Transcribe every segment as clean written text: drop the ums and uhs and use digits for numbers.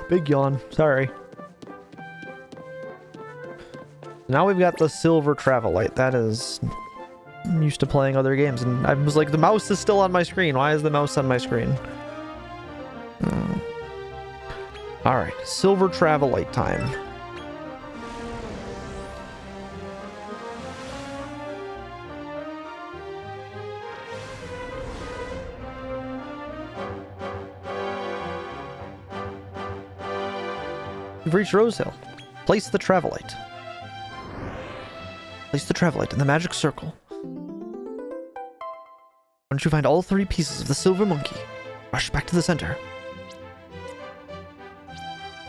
Big yawn. Sorry. Now we've got the silver travel light. That is... I'm used to playing other games, and I was like, the mouse is still on my screen. Why is the mouse on my screen? Alright, silver travel light time. We've reached Rose Hill. Place the travel light. Place the travel light in the magic circle. Once you find all 3 pieces of the silver monkey, rush back to the center.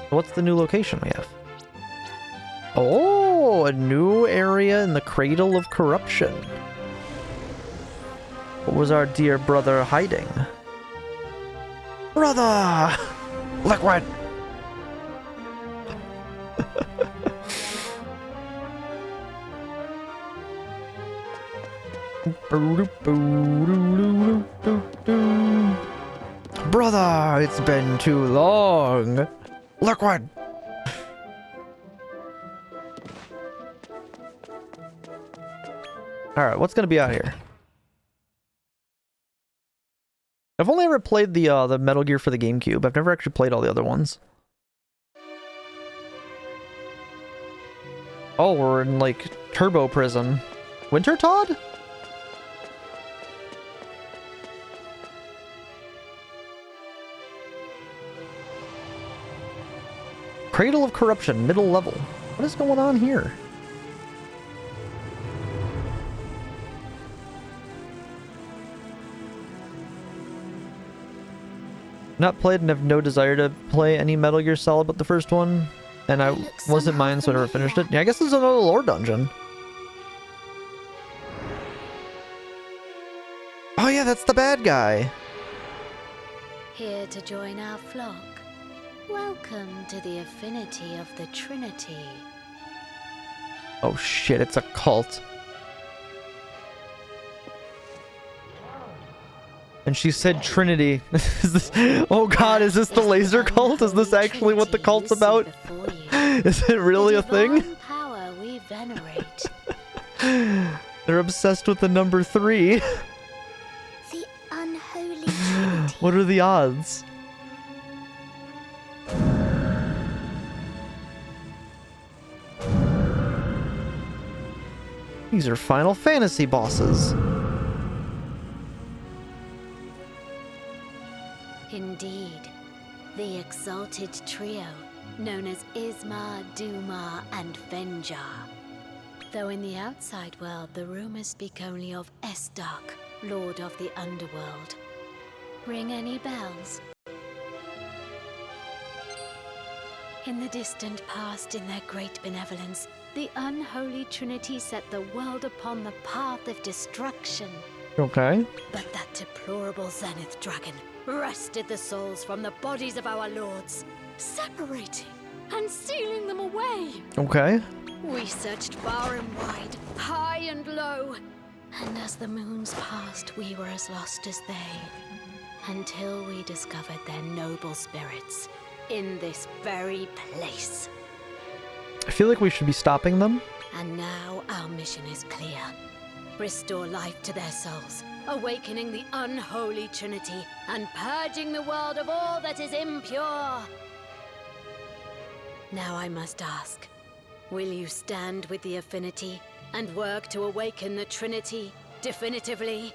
What's the new location we have? Oh, a new area in the Cradle of Corruption. What was our dear brother hiding? Brother! Liquid! Brother, it's been too long. Liquid. All right, what's gonna be out here? I've only ever played the Metal Gear for the GameCube. I've never actually played all the other ones. Oh, we're in like Turbo Prison. Winter Todd? Cradle of Corruption, middle level. What is going on here? Not played and have no desire to play any Metal Gear Solid but the first one. And I wasn't mine, so I never finished it. Yeah, I guess there's another lore dungeon. Oh yeah, that's the bad guy. Here to join our flock. Welcome to the Affinity of the Trinity. Oh shit, it's a cult. And she said Trinity. Oh god, is this the laser cult? Is this actually what the cult's about? Is it really a thing? Power we venerate. They're obsessed with the number 3. The unholy Trinity. What are the odds? These are Final Fantasy bosses. Indeed, the exalted trio, known as Ismar, Dumar, and Venjar. Though in the outside world, the rumors speak only of Estark, Lord of the Underworld. Ring any bells? In the distant past, in their great benevolence, the unholy Trinity set the world upon the path of destruction. Okay. But that deplorable Zenith Dragon wrested the souls from the bodies of our lords, separating and sealing them away. Okay. We searched far and wide, high and low, and as the moons passed, we were as lost as they, until we discovered their noble spirits in this very place. I feel like we should be stopping them. And now our mission is clear. Restore life to their souls, awakening the unholy Trinity, and purging the world of all that is impure. Now I must ask, will you stand with the Affinity and work to awaken the Trinity definitively?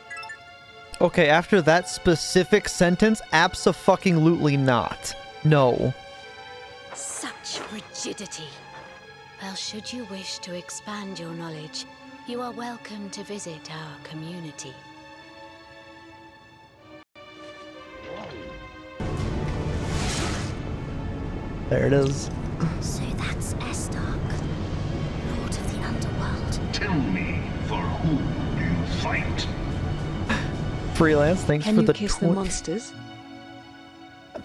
Okay, after that specific sentence, abso-fucking-lutely not. No. Such rigidity. Well, should you wish to expand your knowledge, you are welcome to visit our community. There it is. So that's Estark, Lord of the Underworld. Tell me, for whom do you fight? Freelance, thanks Can for you the kiss the monsters?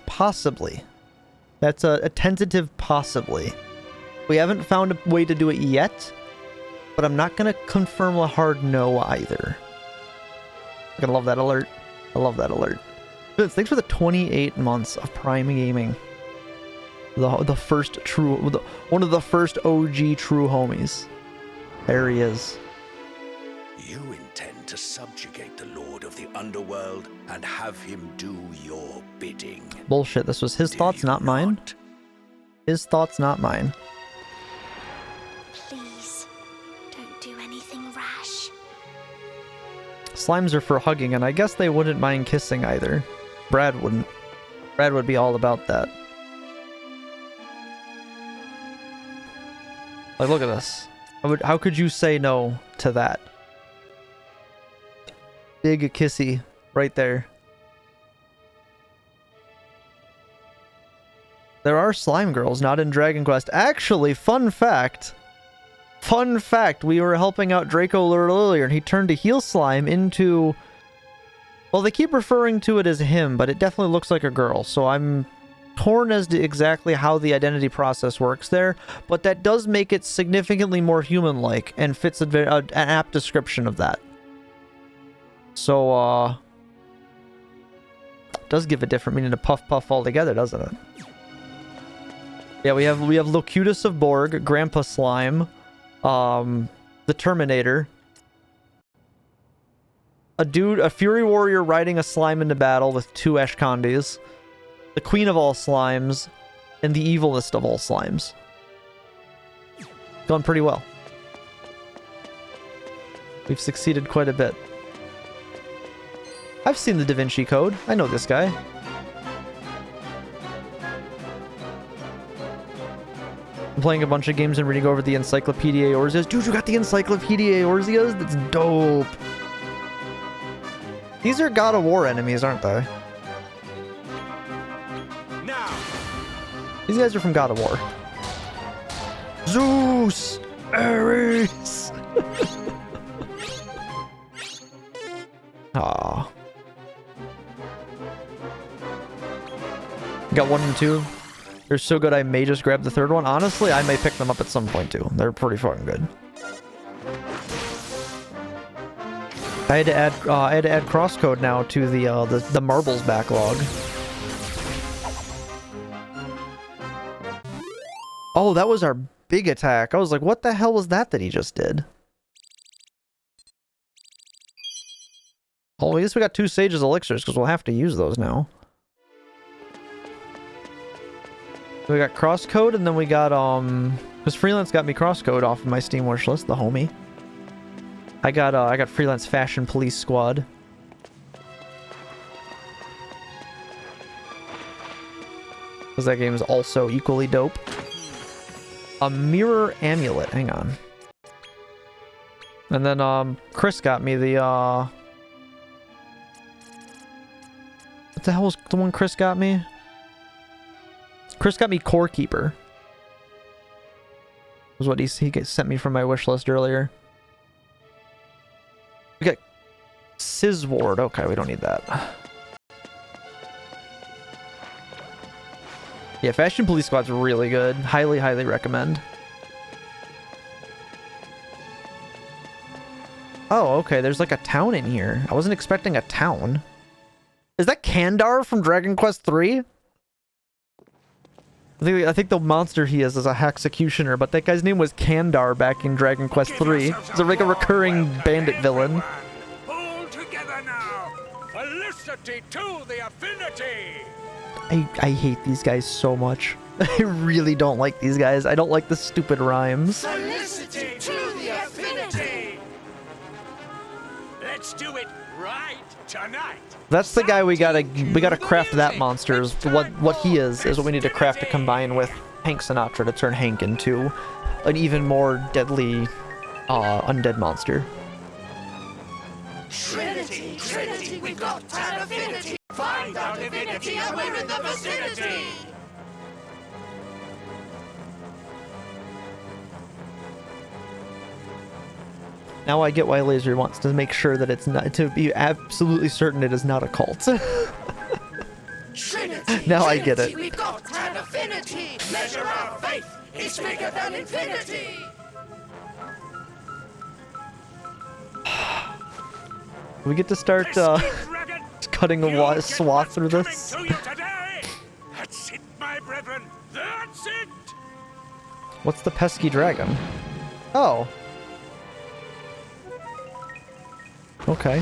Possibly. That's a tentative possibly. We haven't found a way to do it yet, but I'm not going to confirm a hard no either. I'm going to love that alert. I love that alert. Thanks for the 28 months of Prime Gaming. The first true, one of the first OG true homies. There he is. You intend to subjugate the Lord of the Underworld and have him do your bidding. Bullshit. This was his thoughts, not mine. His thoughts, not mine. Please, don't do anything rash. Slimes are for hugging, and I guess they wouldn't mind kissing either. Brad wouldn't. Brad would be all about that. Like, look at this. How could you say no to that? Big kissy right there. There are slime girls not in Dragon Quest. Actually, fun fact. Fun fact, we were helping out Draco earlier, and he turned a heal slime into... Well, they keep referring to it as him, but it definitely looks like a girl, so I'm torn as to exactly how the identity process works there, but that does make it significantly more human-like and fits an apt description of that. So, does give a different meaning to Puff Puff altogether, doesn't it? Yeah, we have Locutus of Borg, Grandpa Slime, the Terminator, a Fury Warrior riding a slime into battle with 2 Ashkandis, the Queen of all slimes, and the evilest of all slimes. Going pretty well. We've succeeded quite a bit. I've seen the Da Vinci Code. I know this guy. I'm playing a bunch of games and reading over the Encyclopedia Eorzeas. Dude, you got the Encyclopedia Eorzeas? That's dope. These are God of War enemies, aren't they? Now. These guys are from God of War. Zeus! Ares! Aww. Got 1 and 2. They're so good I may just grab the 3rd one. Honestly, I may pick them up at some point too. They're pretty fucking good. I had to add crosscode now to the marbles backlog. Oh, that was our big attack. I was like, what the hell was that he just did? Oh, I guess we got 2 Sage's Elixirs because we'll have to use those now. We got crosscode, and then we got, because Freelance got me crosscode off of my Steam wish list, the homie. I got Freelance Fashion Police Squad. Because that game is also equally dope. A Mirror Amulet, hang on. And then, Chris got me the, what the hell was the one Chris got me? Chris got me Core Keeper. Was what he sent me from my wish list earlier. We got Sizward. Okay, we don't need that. Yeah, Fashion Police Squad's really good. Highly, highly recommend. Oh, okay. There's like a town in here. I wasn't expecting a town. Is that Kandar from Dragon Quest 3? I think the monster he is a Hexecutioner, but that guy's name was Kandar back in Dragon Quest 3. He's like a recurring bandit villain. All together now. Felicity to the affinity. I hate these guys so much. I really don't like these guys. I don't like the stupid rhymes. Felicity to the affinity. Let's do it right tonight. That's the guy we gotta craft that monster. What he is what we need to craft to combine with Hank Sinatra to turn Hank into an even more deadly undead monster. Trinity, Trinity, we've got an affinity. Find our divinity and we're in the vicinity. Now I get why Laser wants to make sure that it's not, to be absolutely certain it is not a cult. Trinity, now I get it. We've got an affinity. Measure our faith. It's bigger than infinity. We get to start cutting a You'll get swath what's through coming this. to you today. That's it, my brethren. That's it. What's the pesky dragon? Oh. Okay.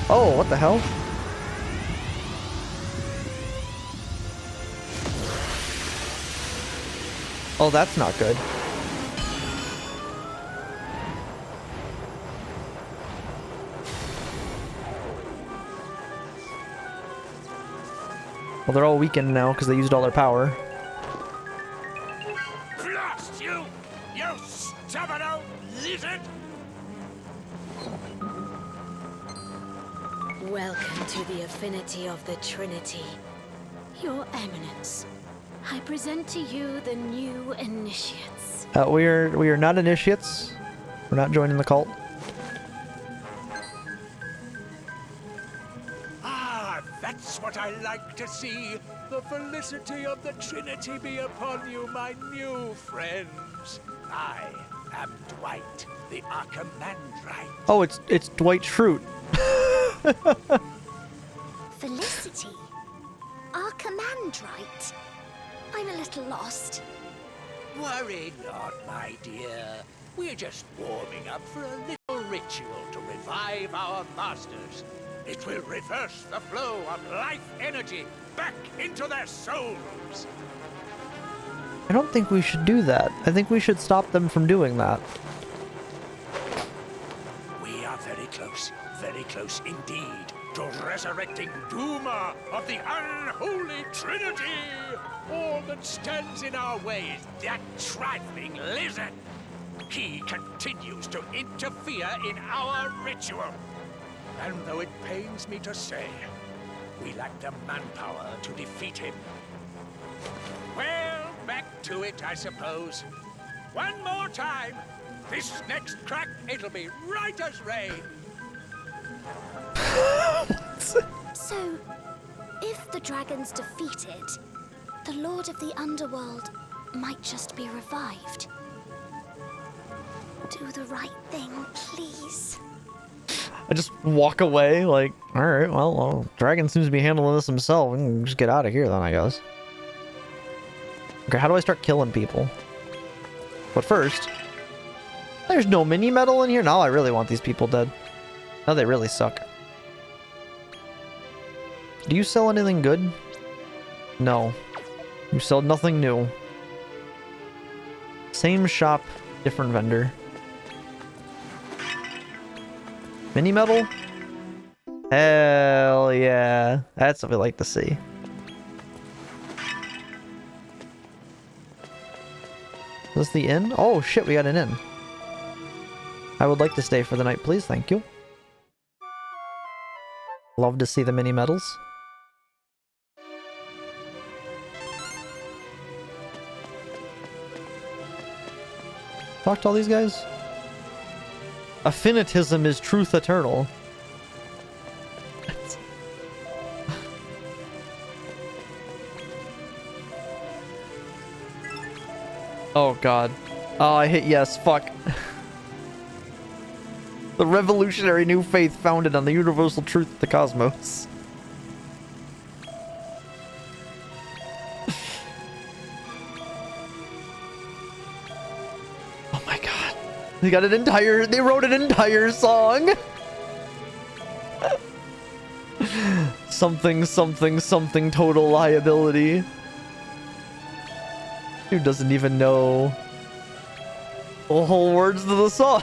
Oh, what the hell? Oh, that's not good. Well, they're all weakened now because they used all their power. Blast you, you stubborn old lizard. Welcome to the Affinity of the Trinity. Your Eminence, I present to you the new initiates. We are not initiates. We're not joining the cult. Ah, that's what I like to see. The felicity of the Trinity be upon you, my new friends. I am Dwight, the Archimandrite. Oh, it's Dwight Schrute. Felicity? Archimandrite? I'm a little lost. Worry not, my dear. We're just warming up for a little ritual to revive our masters. It will reverse the flow of life energy back into their souls. I don't think we should do that. I think we should stop them from doing that. We are very close indeed to resurrecting Duma of the unholy Trinity. All that stands in our way is that trifling lizard. He continues to interfere in our ritual. And though it pains me to say, we lack the manpower to defeat him. Well, back to it, I suppose. One more time. This next crack, it'll be right as rain. So, if the dragon's defeated, the Lord of the Underworld might just be revived. Do the right thing, please. I just walk away like, alright, well, Dragon seems to be handling this himself. We can just get out of here then, I guess. Okay, how do I start killing people? But first, there's no mini medal in here? No, I really want these people dead. No, they really suck. Do you sell anything good? No. You sell nothing new. Same shop, different vendor. Mini medal? Hell yeah. That's what we like to see. Is this the inn? Oh shit, we got an inn. I would like to stay for the night, please. Thank you. Love to see the mini medals. Talk to all these guys. Affinitism is truth eternal. Oh god. Oh, I hit yes, fuck. The revolutionary new faith founded on the universal truth of the cosmos. Oh my god. They got an entire, they wrote an entire song. Something, something, something total liability. Dude doesn't even know the whole words to the song.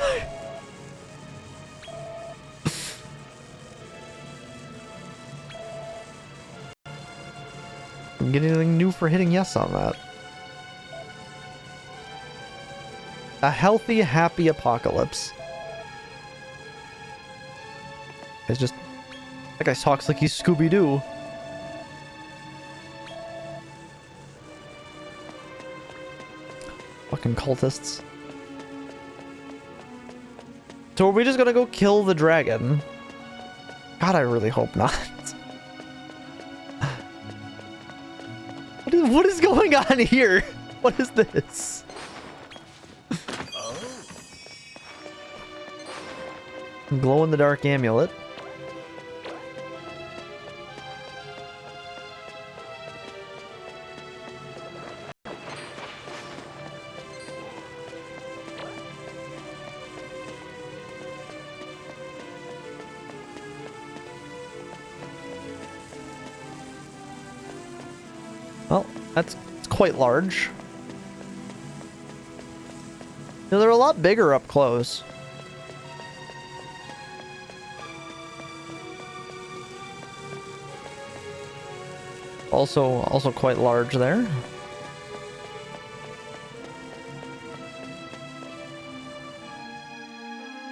Get anything new for hitting yes on that? A healthy, happy apocalypse. It's just... that guy talks like he's Scooby-Doo. Fucking cultists. So are we just gonna go kill the dragon? God, I really hope not. What is going on here? What is this? Glow-in-the-dark amulet. It's quite large. Yeah, they're a lot bigger up close. Also quite large there.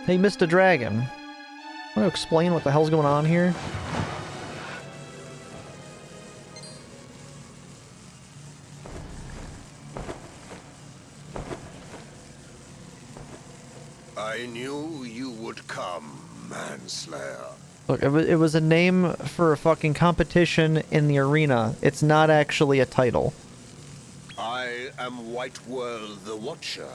Hey, Mr. Dragon. Want to explain what the hell's going on here? I knew you would come, Manslayer. Look, it was a name for a fucking competition in the arena. It's not actually a title. I am White World the Watcher,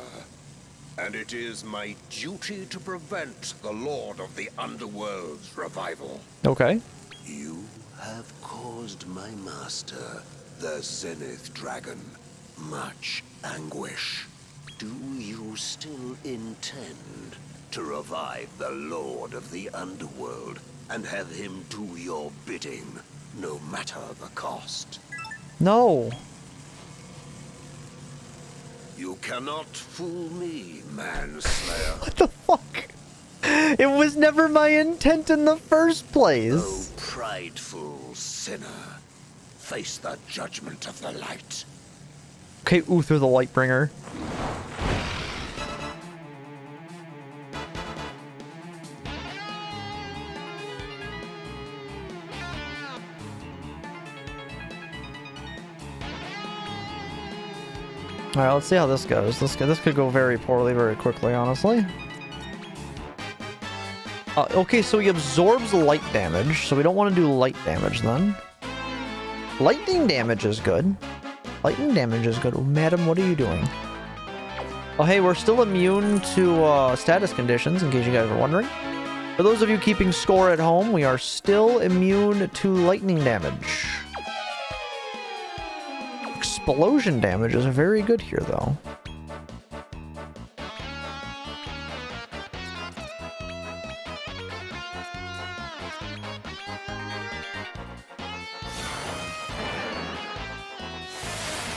and it is my duty to prevent the Lord of the Underworld's revival. Okay. You have caused my master, the Zenith Dragon, much anguish. Do you still intend to revive the Lord of the Underworld and have him do your bidding, no matter the cost? No. You cannot fool me, Manslayer. What the fuck? It was never my intent in the first place. Oh, prideful sinner. Face the judgment of the light. Okay, Uther the Lightbringer. Alright, let's see how this goes. This could go very poorly very quickly, honestly. Okay, so he absorbs light damage, so we don't want to do light damage then. Lightning damage is good. Lightning damage is good. Madam, what are you doing? Oh, hey, we're still immune to status conditions, in case you guys are wondering. For those of you keeping score at home, we are still immune to lightning damage. Explosion damage is very good here, though.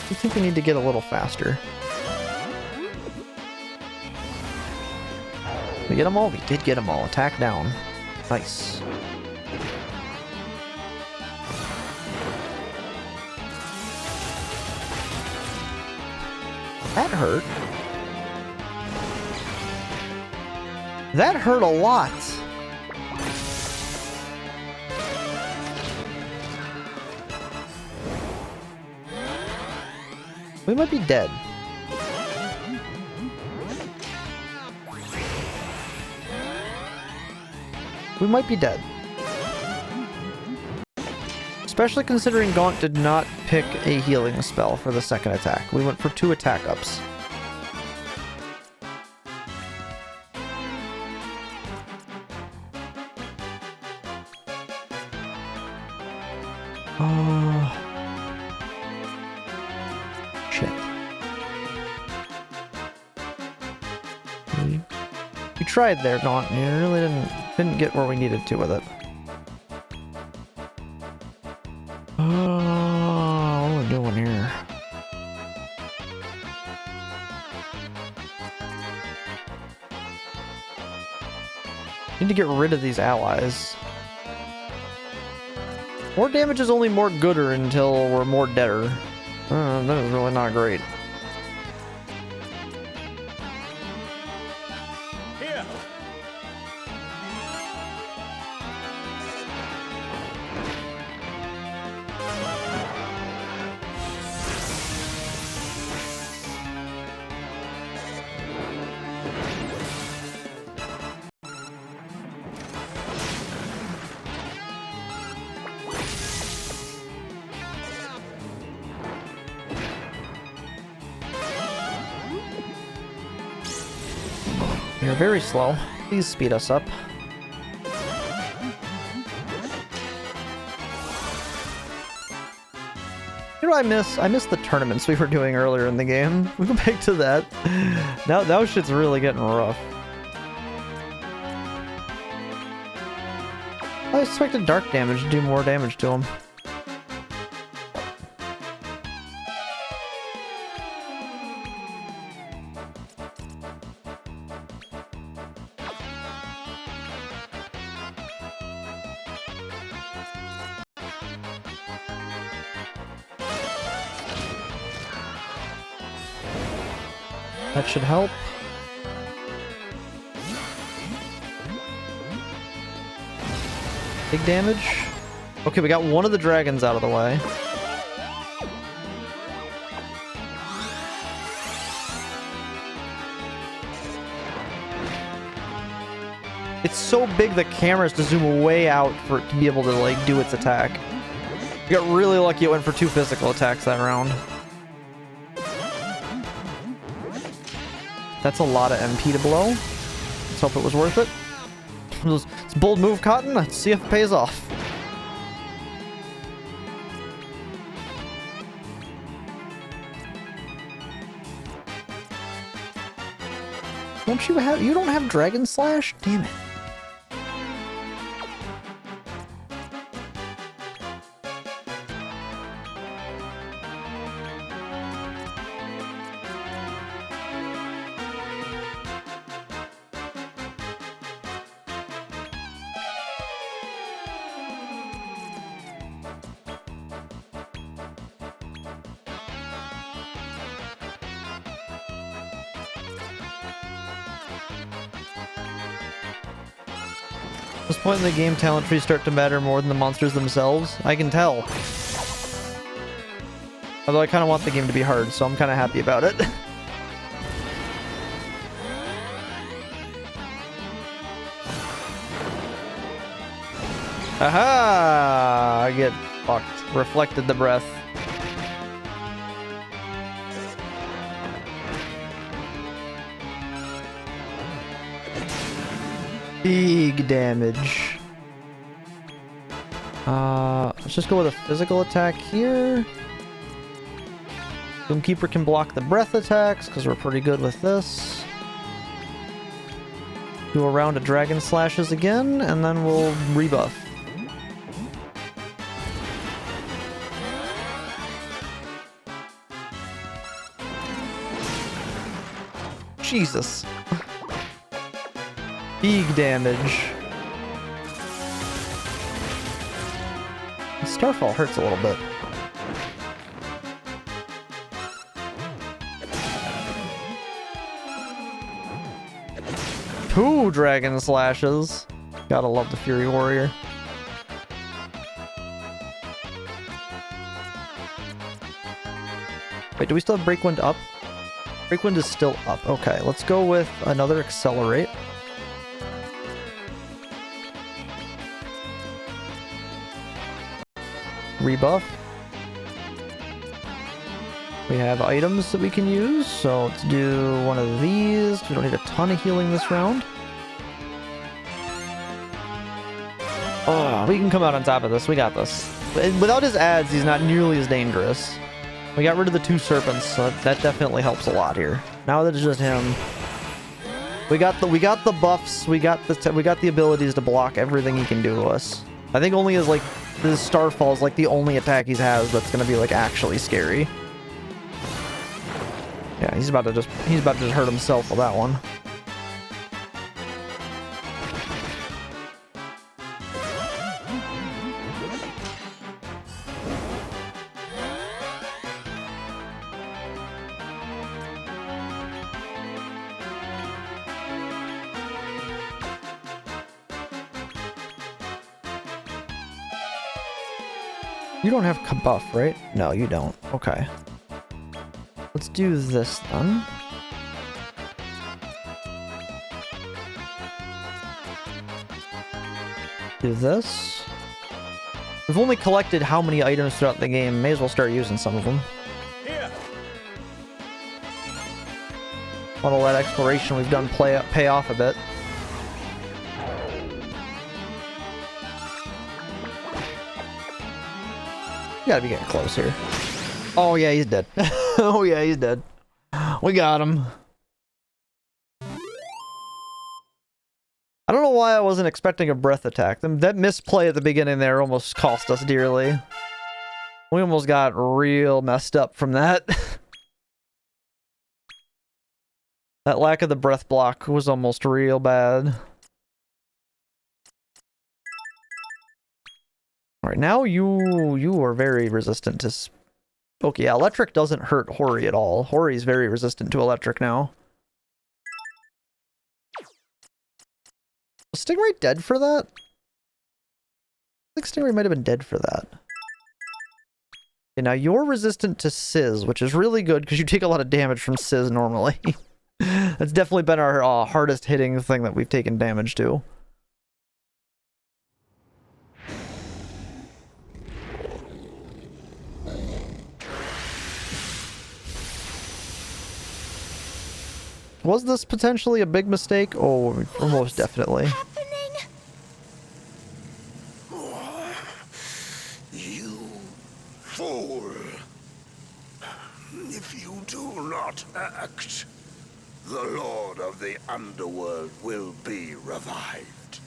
I think we need to get a little faster. We get them all? We did get them all. Attack down. Nice. That hurt. That hurt a lot. We might be dead. We might be dead. Especially considering Gaunt did not pick a healing spell for the second attack. We went for 2 attack ups. Shit. You tried there, Gaunt, and you really didn't get where we needed to with it. What are we doing here? Need to get rid of these allies. More damage is only more gooder until we're more deader. That is really not great. Here. You're very slow. Please speed us up. You know what I miss? I miss the tournaments we were doing earlier in the game. We go back to that. Now shit's really getting rough. I expected dark damage to do more damage to him. That should help. Big damage. Okay, we got one of the dragons out of the way. It's so big the camera has to zoom way out for it to be able to like do its attack. We got really lucky it went for 2 physical attacks that round. That's a lot of MP to blow. Let's hope it was worth it. It's a bold move, Cotton. Let's see if it pays off. You don't have Dragon Slash? Damn it. At this point in the game, talent trees start to matter more than the monsters themselves. I can tell. Although I kind of want the game to be hard, so I'm kind of happy about it. Aha! I get fucked. Reflected the breath. Big damage. Let's just go with a physical attack here. Doomkeeper can block the breath attacks because we're pretty good with this. Do a round of Dragon Slashes again, and then we'll rebuff. Jesus. Big damage. Starfall hurts a little bit. Two Dragon Slashes. Gotta love the Fury Warrior. Wait, do we still have Breakwind up? Breakwind is still up. Okay, let's go with another Accelerate. Rebuff. We have items that we can use, so let's do one of these. We don't need a ton of healing this round. Oh, we can come out on top of this. We got this. Without his ads, he's not nearly as dangerous. We got rid of the 2 serpents, so that definitely helps a lot here. Now that it's just him, we got the buffs. We got the abilities to block everything he can do to us. I think only his Starfall is like the only attack he has that's gonna be like actually scary. Yeah, he's about to just hurt himself with that one. You don't have Kabuff, right? No, you don't. Okay. Let's do this then. Do this. We've only collected how many items throughout the game? May as well start using some of them. Here. Want to let exploration we've done pay off a bit. You gotta be getting close here. Oh yeah, he's dead. Oh yeah, he's dead. We got him. I don't know why I wasn't expecting a breath attack. That misplay at the beginning there almost cost us dearly. We almost got real messed up from that. That lack of the breath block was almost real bad. Alright, now you are very resistant to... Okay, yeah, electric doesn't hurt Hori at all. Hori's very resistant to electric now. Stingray dead for that? I think Stingray might have been dead for that. Okay, now you're resistant to Sizz, which is really good because you take a lot of damage from Sizz normally. That's definitely been our hardest hitting thing that we've taken damage to. Was this potentially a big mistake? Oh, most definitely. Happening? You fool! If you do not act, the Lord of the Underworld will be revived.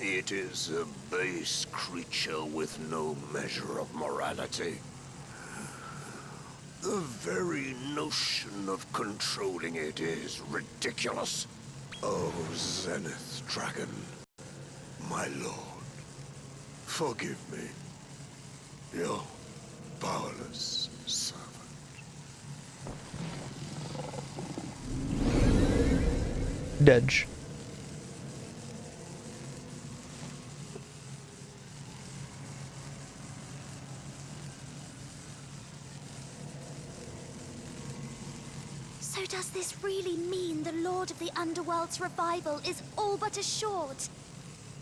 It is a base creature with no measure of morality. The very notion of controlling it is ridiculous. Oh, Zenith Dragon, my lord, forgive me, your powerless servant. Dedge. So does this really mean the Lord of the Underworld's revival is all but assured?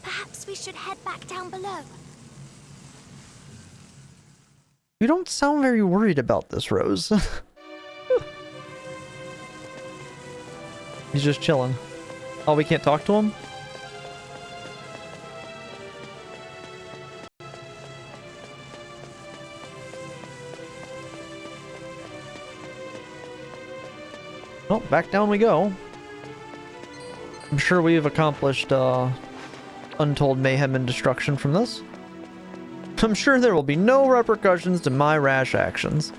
Perhaps we should head back down below. You don't sound very worried about this, Rose. He's just chilling. Oh, we can't talk to him? Well, back down we go. I'm sure we've accomplished untold mayhem and destruction from this. I'm sure there will be no repercussions to my rash actions.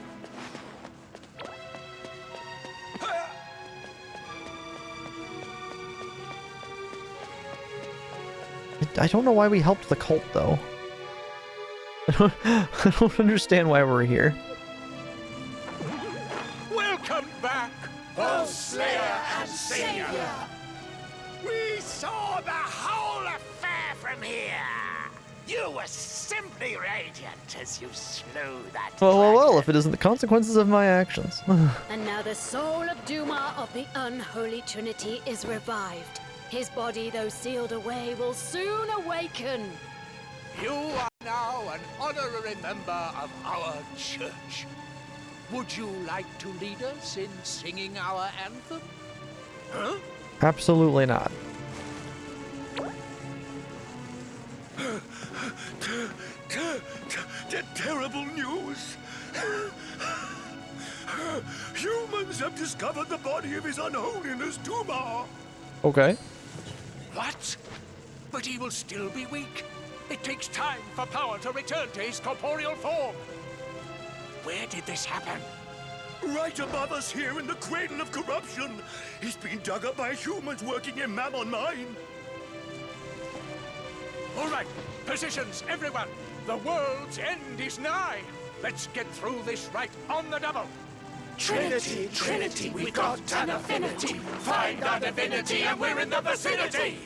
I don't know why we helped the cult, though. I don't understand why we're here. Welcome back, O Slayer and Savior. We saw the whole affair from here. You were simply radiant as you slew that Well, dragon. if it isn't the consequences of my actions. And now the soul of Duma of the Unholy Trinity is revived. His body, though sealed away, will soon awaken. You are now an honorary member of our church. Would you like to lead us in singing our anthem? Huh? Absolutely not. Terrible news! Humans have discovered the body of His Unholiness Duma! Okay. What? But he will still be weak. It takes time for power to return to his corporeal form. Where did this happen? Right above us here in the cradle of corruption! He's been dug up by humans working in Mammon Mine! All right, positions, everyone. The world's end is nigh. Let's get through this right on the double. Trinity, Trinity, we've got an affinity. Find our divinity and we're in the vicinity.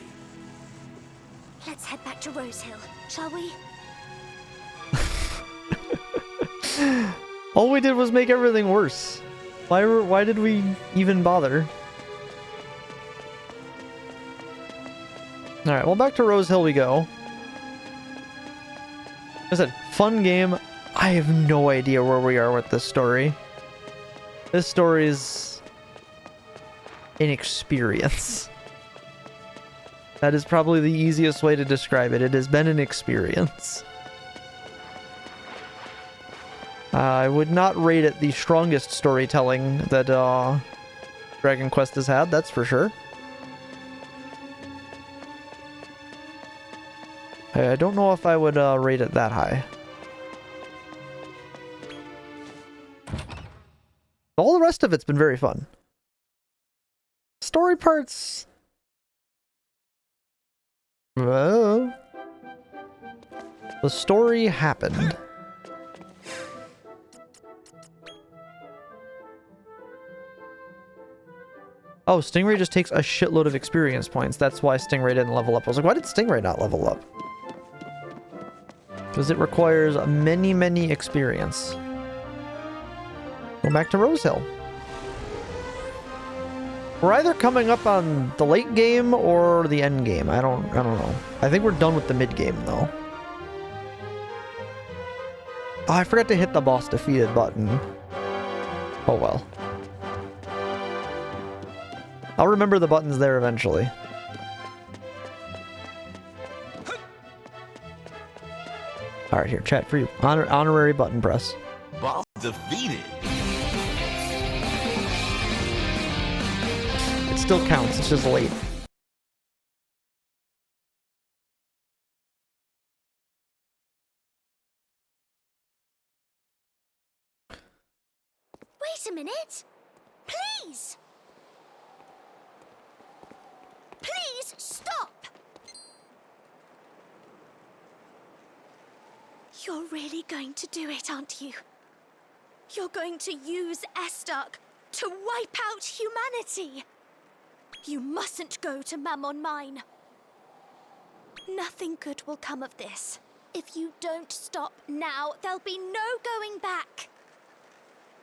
Let's head back to Rosehill, shall we? All we did was make everything worse. Why did we even bother? Alright, well, back to Rosehill we go. Like I said, fun game. I have no idea where we are with this story. This story is an experience. That is probably the easiest way to describe it. It has been an experience. I would not rate it the strongest storytelling that Dragon Quest has had, that's for sure. I don't know if I would rate it that high. All the rest of it's been very fun. Story parts... Well... The story happened. Oh, Stingray just takes a shitload of experience points. That's why Stingray didn't level up. I was like, why did Stingray not level up? Because it requires many, many experience. Go back to Rose Hill. We're either coming up on the late game or the end game. I don't know. I think we're done with the mid game though. Oh, I forgot to hit the boss defeated button. Oh well. I'll remember the buttons there eventually. Alright, here, chat for you. Honorary button press. Boss defeated. It still counts, it's just late. Wait a minute! Please! Please stop! You're really going to do it, aren't you? You're going to use Estark to wipe out humanity! You mustn't go to Mammon Mine. Nothing good will come of this. If you don't stop now, there'll be no going back.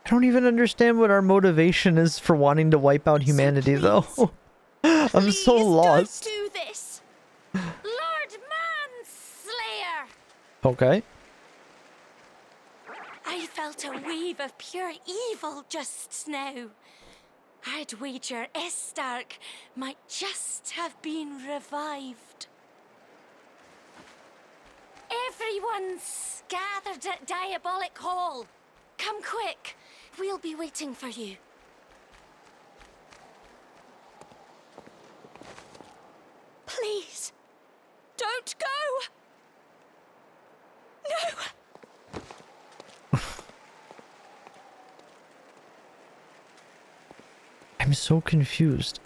I don't even understand what our motivation is for wanting to wipe out humanity, though. I'm so lost. Don't do this. Lord Manslayer! Okay. I felt a wave of pure evil just now. I'd wager Estark might just have been revived. Everyone's gathered at Diabolic Hall. Come quick. We'll be waiting for you. Please, don't go! No! I'm so confused.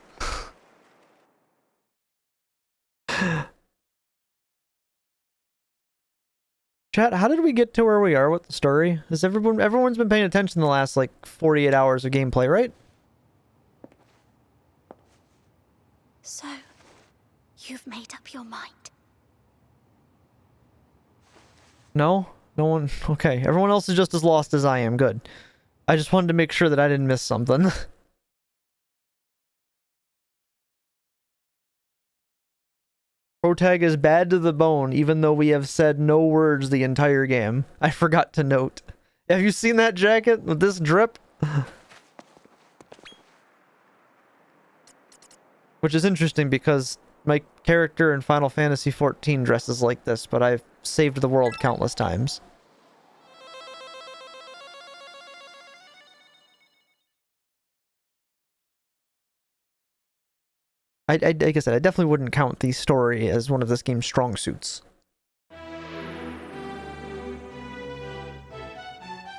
Chat, how did we get to where we are with the story? Has everyone's been paying attention the last like 48 hours of gameplay, right? So, you've made up your mind. No? No one? Okay, everyone else is just as lost as I am. Good. I just wanted to make sure that I didn't miss something. Protag is bad to the bone, even though we have said no words the entire game. I forgot to note. Have you seen that jacket with this drip? Which is interesting because my character in Final Fantasy XIV dresses like this, but I've saved the world countless times. Like I said, I definitely wouldn't count the story as one of this game's strong suits.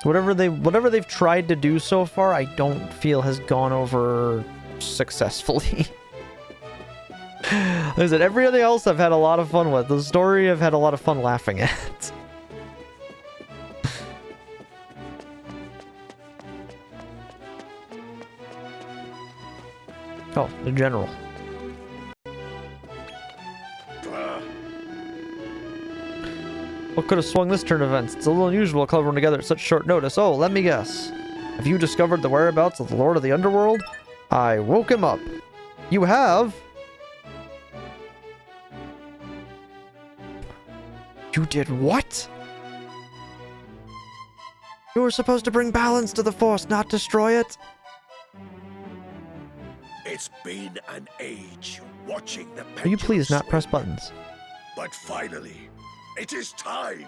Whatever they've tried to do so far, I don't feel has gone over successfully. Like I said, everything else I've had a lot of fun with. The story I've had a lot of fun laughing at. Oh, the general. What could have swung this turn of events? It's a little unusual covering together at such short notice. Oh, let me guess. Have you discovered the whereabouts of the Lord of the Underworld? I woke him up. You have? You did what? You were supposed to bring balance to the Force, not destroy it? It's been an age watching the Will you please not pendulum press swing. buttons? But finally, it is time.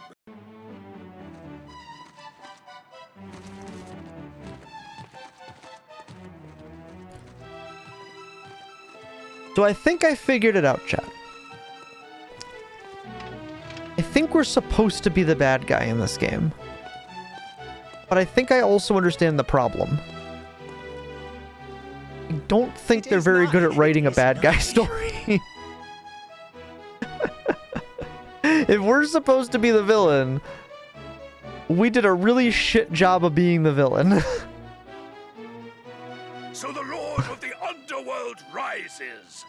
So I think I figured it out, chat. I think we're supposed to be the bad guy in this game. But I think I also understand the problem. I don't think they're very good at writing a bad guy story. If we're supposed to be the villain, we did a really shit job of being the villain. So the Lord of the Underworld forces.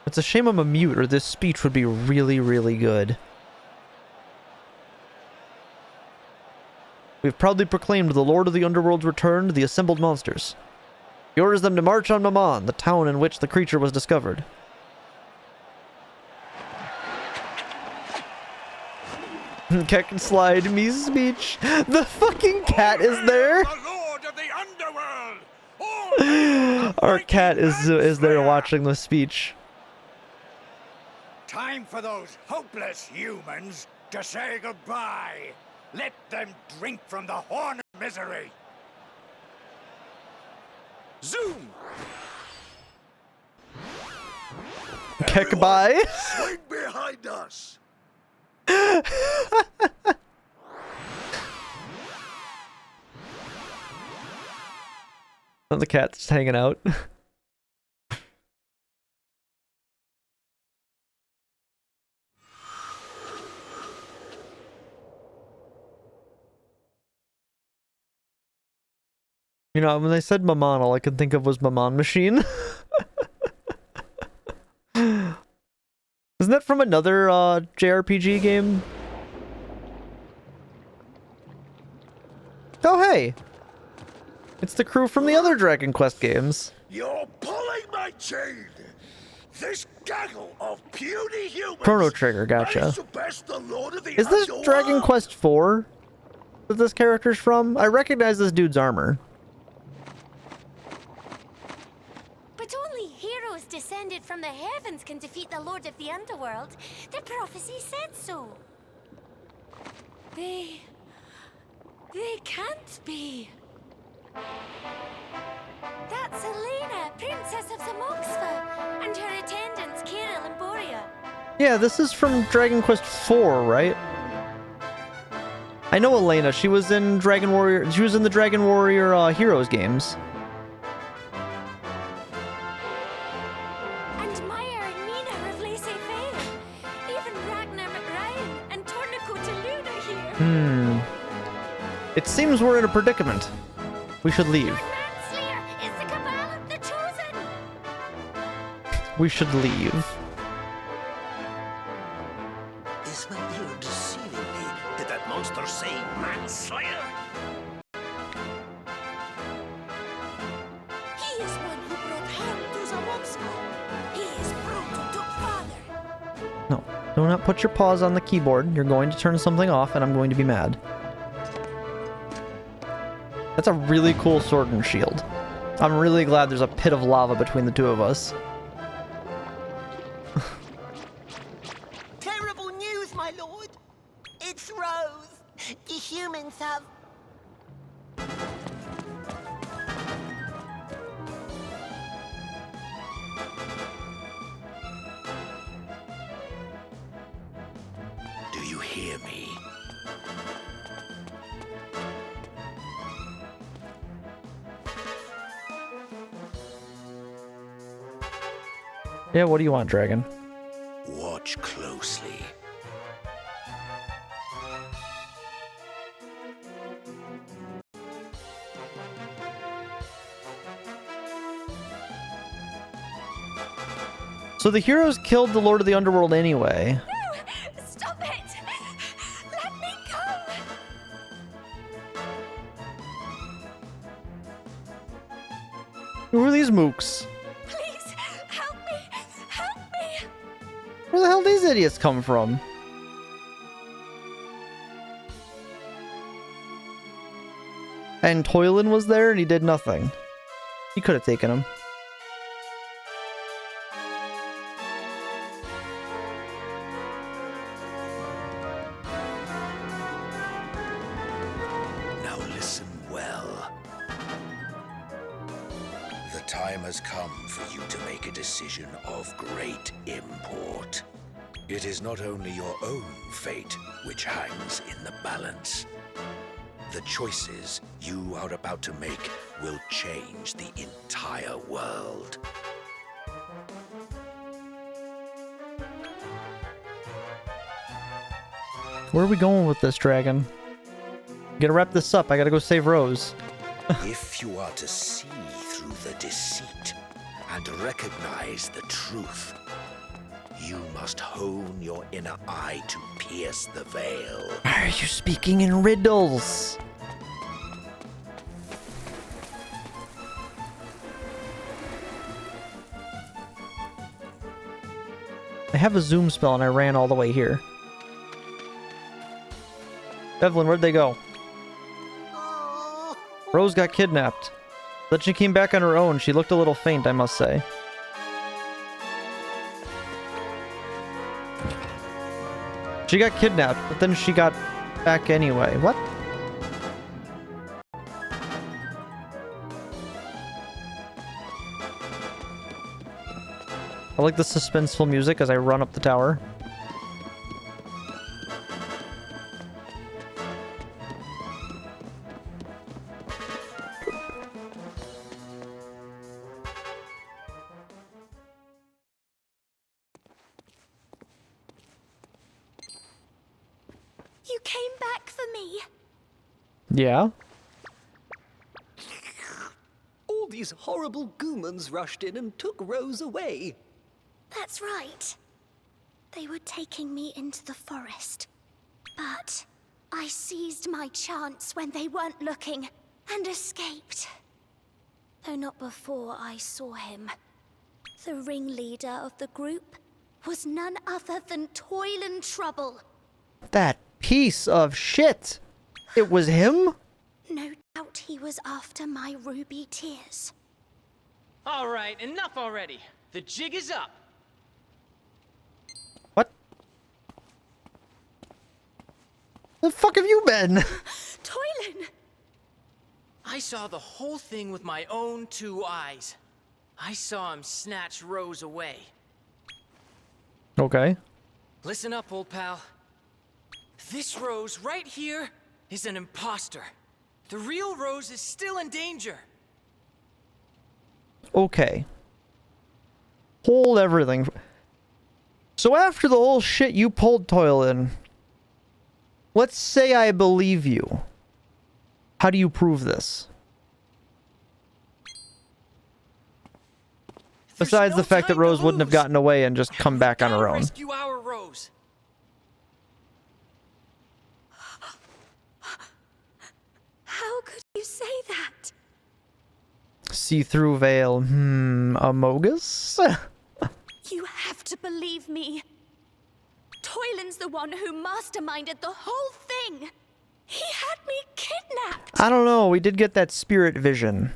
It's a shame I'm a mute, or this speech would be really, really good. We have proudly proclaimed the Lord of the Underworld's return to the assembled monsters. He orders them to march on Mammon, the town in which the creature was discovered. Cat can slide me speech. The fucking cat is there. The Lord of the Underworld! Our cat is there watching the speech. Time for those hopeless humans to say goodbye. Let them drink from the horn of misery. Zoom! Kick by. Swing behind us! The cat's just hanging out. You know, when they said Mammon, all I could think of was Mammon Machine. Isn't that from another JRPG game? Oh, hey! It's the crew from the other Dragon Quest games. You're pulling my chain! This gaggle of puny humans! Chrono Trigger, gotcha. I surpassed the Lord of the Is this Underworld! Dragon Quest 4 that this character's from? I recognize this dude's armor. But only heroes descended from the heavens can defeat the Lord of the Underworld. The prophecy said so. They can't be. That's Elena, Princess of Zamoxva, and her attendants, Karyl and Borea. Yeah, this is from Dragon Quest 4, right? I know Elena. She was in Dragon Warrior. She was in the Dragon Warrior Heroes games. And Maya and Mina of Laissez-Faire. Even Ragnar McRyan and Tornico Talune are here. It seems we're in a predicament. We should leave. Manslayer is the Cabal of the Chosen. We should leave. Is my ear deceiving me? Did that monster say manslayer? He is one who brought harm to Zamoxva. He is Proto Father. No, do not put your paws on the keyboard. You're going to turn something off, and I'm going to be mad. That's a really cool sword and shield. I'm really glad there's a pit of lava between the two of us. Terrible news, my lord. It's Rose. The humans have... Do you hear me? Yeah, what do you want, Dragon? Watch closely. So the heroes killed the Lord of the Underworld anyway. No! Stop it! Let me go! Who are these mooks? Please, help me! Help me! Where the hell these idiots come from? And Toylan was there and he did nothing. He could have taken him. Now listen well. The time has come for you to make a decision of great import. It is not only your own fate which hangs in the balance. The choices you are about to make will change the entire world. Where are we going with this, dragon? Gotta wrap this up. I gotta go save Rose. If you are to see through the deceit and recognize the truth, you must hone your inner eye to pierce the veil. Why are you speaking in riddles? I have a zoom spell and I ran all the way here. Evelyn, where'd they go? Rose got kidnapped. Then she came back on her own. She looked a little faint, I must say. She got kidnapped, but then she got back anyway. What? I like the suspenseful music as I run up the tower. You came back for me. Yeah? All these horrible goomans rushed in and took Rose away. That's right. They were taking me into the forest. But I seized my chance when they weren't looking and escaped. Though not before I saw him. The ringleader of the group was none other than Toil and Trouble. That piece of shit! It was him? No doubt he was after my ruby tears. All right, enough already. The jig is up. What? The fuck have you been? Toylan! I saw the whole thing with my own 2 eyes. I saw him snatch Rose away. Okay. Listen up, old pal. This Rose right here is an imposter. The real Rose is still in danger. Okay. Hold everything. So after the whole shit you pulled, Toylan, let's say I believe you. How do you prove this? Besides the fact that Rose wouldn't have gotten away and just come back on her own. Rescue our Rose. How could you say that? See-through veil. Amogus? You have to believe me. Toylan's the one who masterminded the whole thing. He had me kidnapped. I don't know. We did get that spirit vision.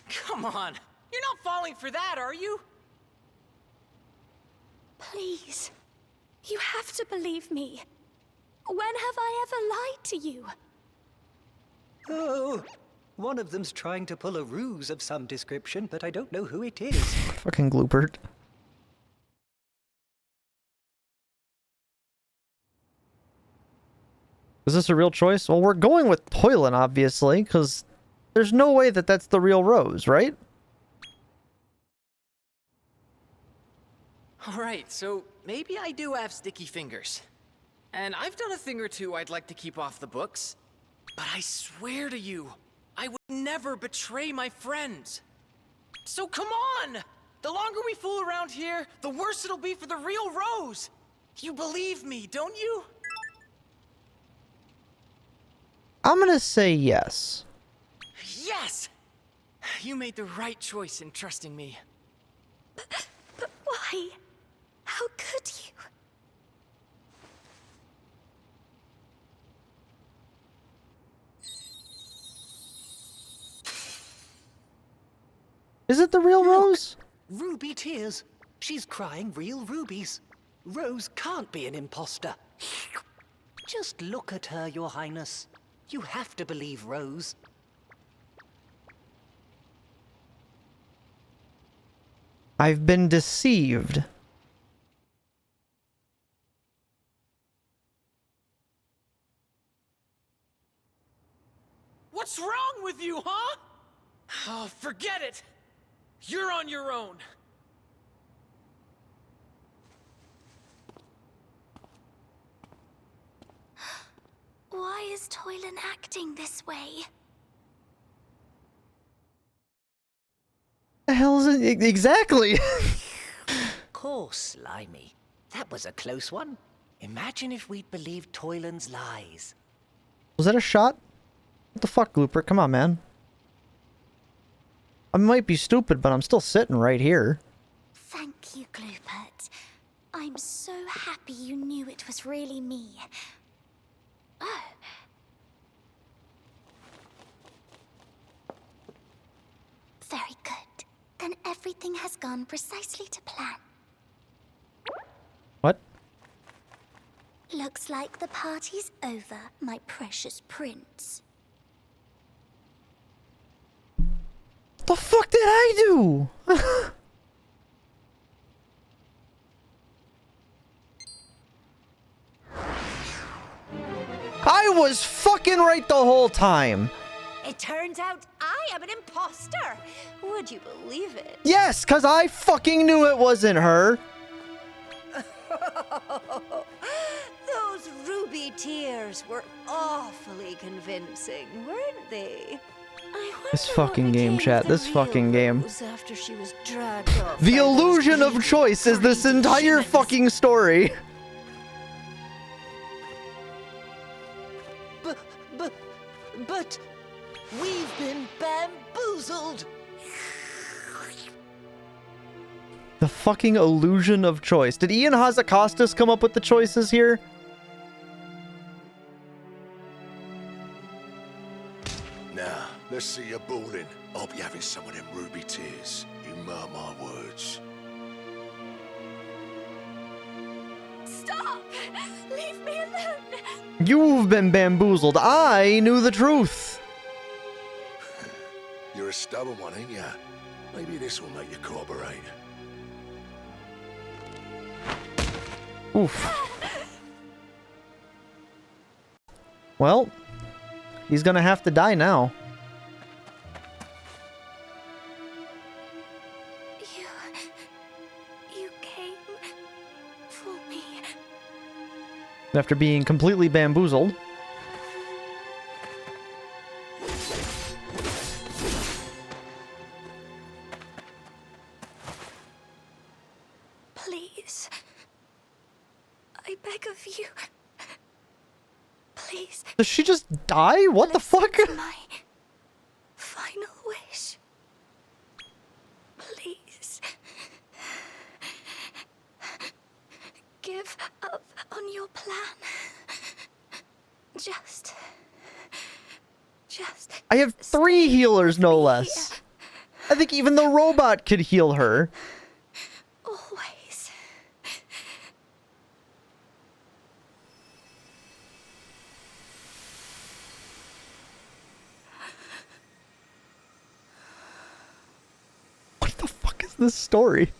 Come on. You're not falling for that, are you? Please. You have to believe me. When have I ever lied to you? Oh, one of them's trying to pull a ruse of some description, but I don't know who it is. Fucking Gloopert. Is this a real choice? Well, we're going with Toylan, obviously, because there's no way that that's the real Rose, right? Alright, so maybe I do have sticky fingers. And I've done a thing or two I'd like to keep off the books. But I swear to you, I would never betray my friends. So come on! The longer we fool around here, the worse it'll be for the real Rose! You believe me, don't you? I'm gonna say yes. Yes! You made the right choice in trusting me. But why? How could you? Is it the real Rose? Ruby tears. She's crying real rubies. Rose can't be an imposter. Just look at her, Your Highness. You have to believe Rose. I've been deceived. What's wrong with you, huh? Oh, forget it! You're on your own. Why is Toylan acting this way? The hell is it? Exactly! Course, Slimy. That was a close one. Imagine if we'd believed Toylan's lies. Was that a shot? What the fuck, Glooper? Come on, man. I might be stupid, but I'm still sitting right here. Thank you, Gloopert. I'm so happy you knew it was really me. Oh. Very good. Then everything has gone precisely to plan. What? Looks like the party's over, my precious prince. What the fuck did I do? I was fucking right the whole time. It turns out I am an imposter. Would you believe it? Yes, because I fucking knew it wasn't her. Those ruby tears were awfully convincing, weren't they? This fucking game, chat. This fucking game. After she was dragged off The by those illusion of greedy, choice is this greedy entire humans. fucking story. But we've been bamboozled. The fucking illusion of choice. Did Ian Hazacostas come up with the choices here? Now, let's see you balling. I'll be having some of them ruby tears. You mark my words. Stop! Leave me alone! You've been bamboozled. I knew the truth. You're a stubborn one, ain't ya? Maybe this will make you cooperate. Oof. Well, he's gonna have to die now. You came for me. After being completely bamboozled. Please. I beg of you. Please. Does she just die? What the fuck? My final wish. Please. Give up on your plan. Just. I have 3 healers, no less. I think even the robot could heal her. Always. What the fuck is this story?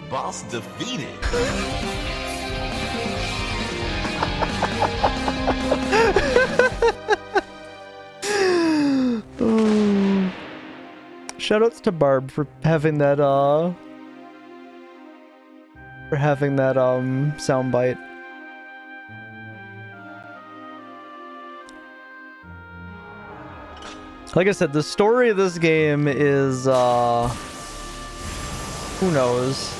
Boss defeated. Oh. Shoutouts to Barb for having that soundbite. Like I said, the story of this game is who knows?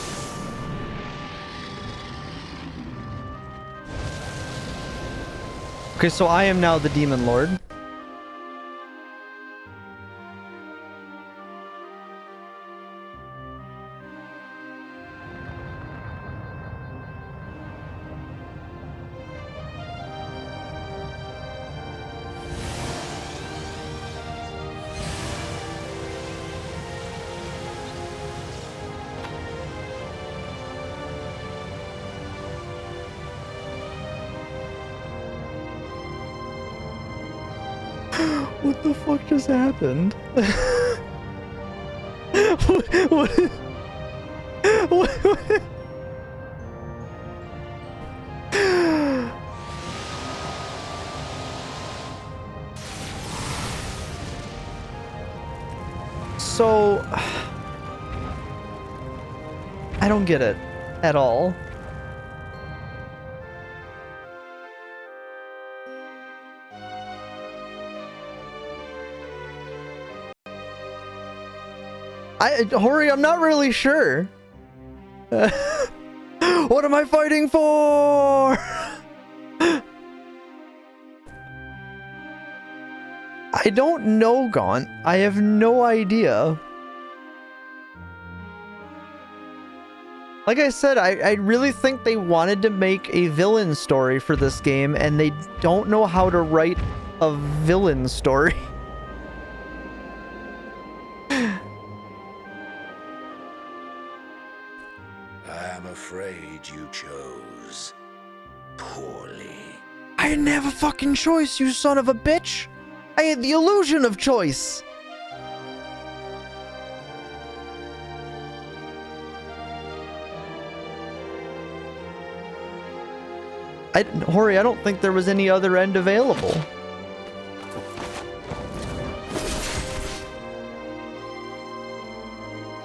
Okay, so I am now the Demon Lord. What the fuck just happened? What? So I don't get it at all. Hori, I'm not really sure. What am I fighting for? I don't know, Gaunt. I have no idea. Like I said, I really think they wanted to make a villain story for this game, and they don't know how to write a villain story. I'm afraid you chose poorly. I didn't have a fucking choice, you son of a bitch! I had the illusion of choice! Hori, I don't think there was any other end available.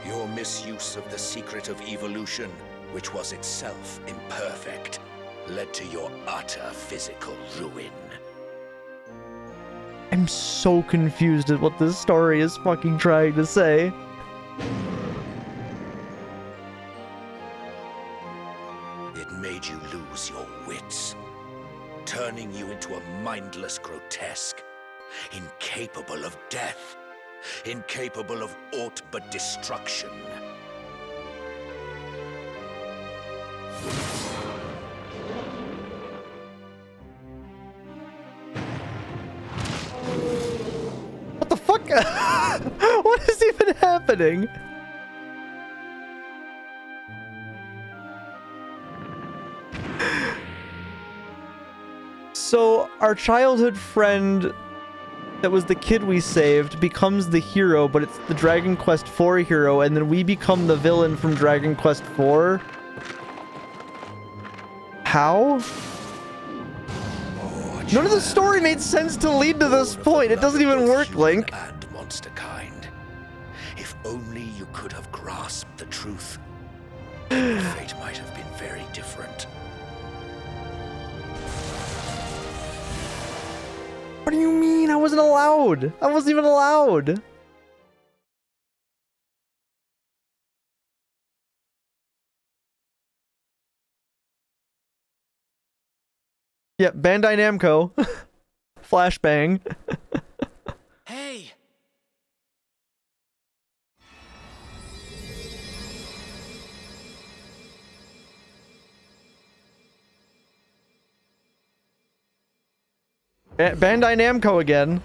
Your misuse of the secret of evolution, which was itself imperfect, led to your utter physical ruin. I'm so confused at what this story is fucking trying to say. It made you lose your wits, turning you into a mindless grotesque, incapable of death, incapable of aught but destruction. What the fuck? What is even happening? So, our childhood friend that was the kid we saved becomes the hero, but it's the Dragon Quest IV hero, and then we become the villain from Dragon Quest IV? How? None of the story made sense to lead to this point. It doesn't even work, Link. And monster kind. If only you could have grasped the truth, your fate might have been very different. What do you mean? I wasn't allowed. I wasn't even allowed. Yeah, Bandai Namco. Flashbang. Hey! Bandai Namco again.